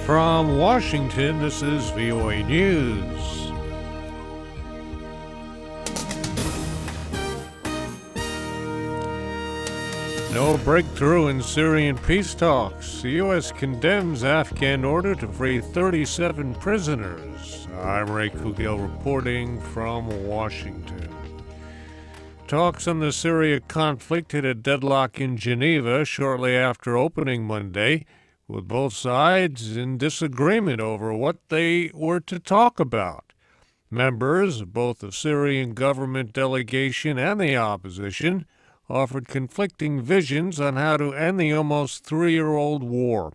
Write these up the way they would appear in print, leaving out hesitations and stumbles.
From Washington, this is VOA News. No breakthrough in Syrian peace talks. The U.S. condemns Afghan order to free 37 prisoners. I'm Ray Kouguell reporting from Washington. Talks on the Syria conflict hit a deadlock in Geneva shortly after opening Monday, with both sides in disagreement over what they were to talk about. Members of both the Syrian government delegation and the opposition offered conflicting visions on how to end the almost three-year-old war.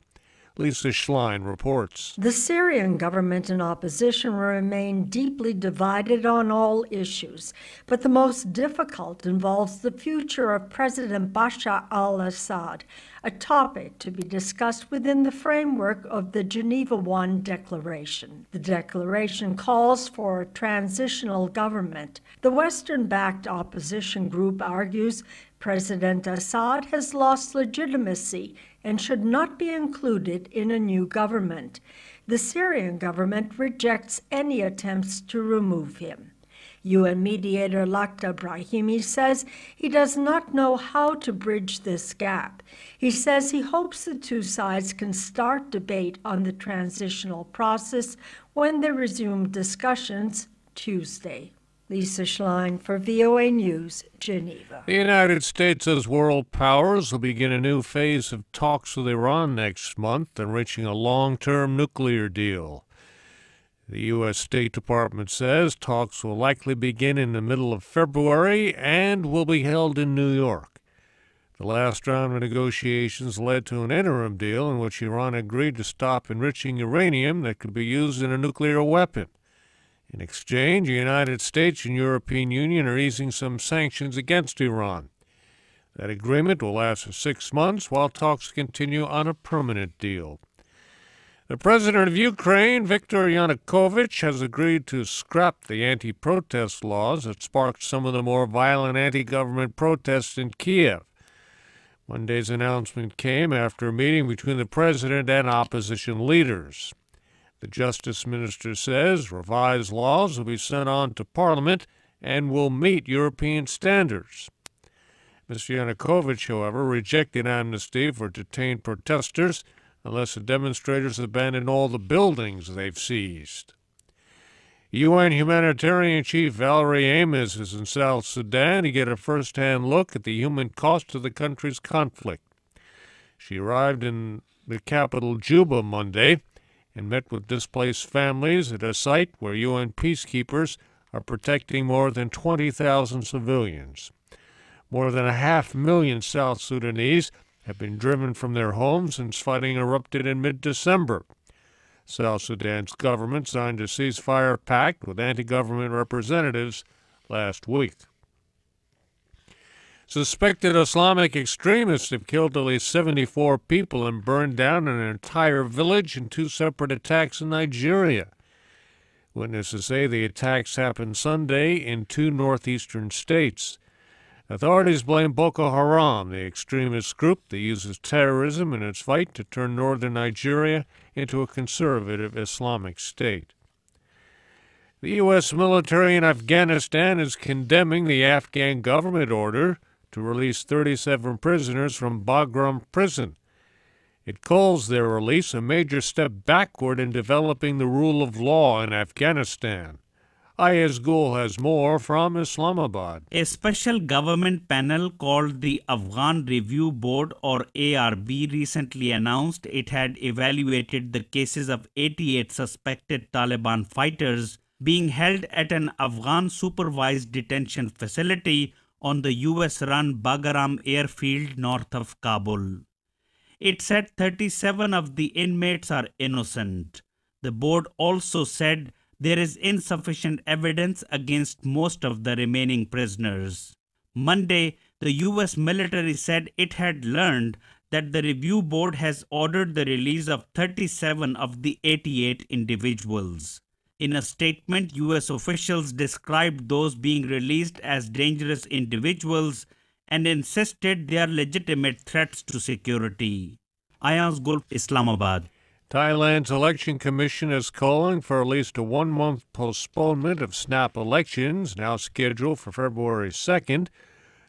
Lisa Schlein reports. The Syrian government and opposition remain deeply divided on all issues, but the most difficult involves the future of President Bashar al-Assad, a topic to be discussed within the framework of the Geneva One declaration. The declaration calls for a transitional government. The Western-backed opposition group argues President Assad has lost legitimacy and should not be included in a new government. The Syrian government rejects any attempts to remove him. UN mediator Lakhdar Brahimi says he does not know how to bridge this gap. He says he hopes the two sides can start debate on the transitional process when they resume discussions Tuesday. Lisa Schlein for VOA News, Geneva. The United States as world powers will begin a new phase of talks with Iran next month and reaching a long-term nuclear deal. The U.S. State Department says talks will likely begin in the middle of February and will be held in New York. The last round of negotiations led to an interim deal in which Iran agreed to stop enriching uranium that could be used in a nuclear weapon. In exchange, the United States and European Union are easing some sanctions against Iran. That agreement will last for 6 months while talks continue on a permanent deal. The president of Ukraine, Viktor Yanukovych, has agreed to scrap the anti-protest laws that sparked some of the more violent anti-government protests in Kiev. Monday's announcement came after a meeting between the president and opposition leaders. The justice minister says revised laws will be sent on to Parliament and will meet European standards. Mr. Yanukovych, however, rejected amnesty for detained protesters unless the demonstrators abandon all the buildings they've seized. UN humanitarian chief Valerie Amos is in South Sudan to get a first-hand look at the human cost of the country's conflict. She arrived in the capital, Juba, Monday, and met with displaced families at a site where UN peacekeepers are protecting more than 20,000 civilians. More than 500,000 South Sudanese have been driven from their homes since fighting erupted in mid-December. South Sudan's government signed a ceasefire pact with anti-government representatives last week. Suspected Islamic extremists have killed at least 74 people and burned down an entire village in 2 separate attacks in Nigeria. Witnesses say the attacks happened Sunday in 2 northeastern states. Authorities blame Boko Haram, the extremist group that uses terrorism in its fight to turn northern Nigeria into a conservative Islamic state. The U.S. military in Afghanistan is condemning the Afghan government order to release 37 prisoners from Bagram prison. It calls their release a major step backward in developing the rule of law in Afghanistan. Ayaz Gul has more from Islamabad. A special government panel called the Afghan Review Board, or ARB, recently announced it had evaluated the cases of 88 suspected Taliban fighters being held at an Afghan supervised detention facility on the U.S.-run Bagram airfield north of Kabul. It said 37 of the inmates are innocent. The board also said there is insufficient evidence against most of the remaining prisoners. Monday, the U.S. military said it had learned that the review board has ordered the release of 37 of the 88 individuals. In a statement, U.S. officials described those being released as dangerous individuals and insisted they are legitimate threats to security. Ayaz Gul, Islamabad. Thailand's election commission is calling for at least a one-month postponement of snap elections, now scheduled for February 2nd,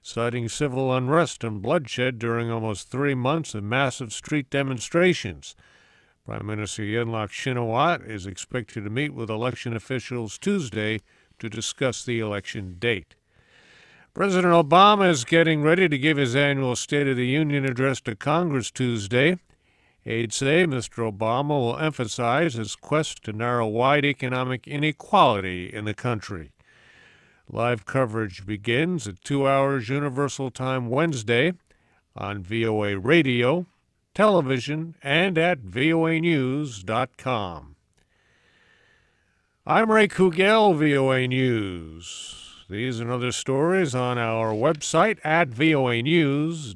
citing civil unrest and bloodshed during almost 3 months of massive street demonstrations. Prime Minister Yingluck Shinawatra is expected to meet with election officials Tuesday to discuss the election date. President Obama is getting ready to give his annual State of the Union address to Congress Tuesday. Aides say Mr. Obama will emphasize his quest to narrow wide economic inequality in the country. Live coverage begins at 2 hours Universal Time Wednesday on VOA Radio, television, and at voanews.com. I'm Ray Kouguell, VOA News. These and other stories on our website at voanews.com.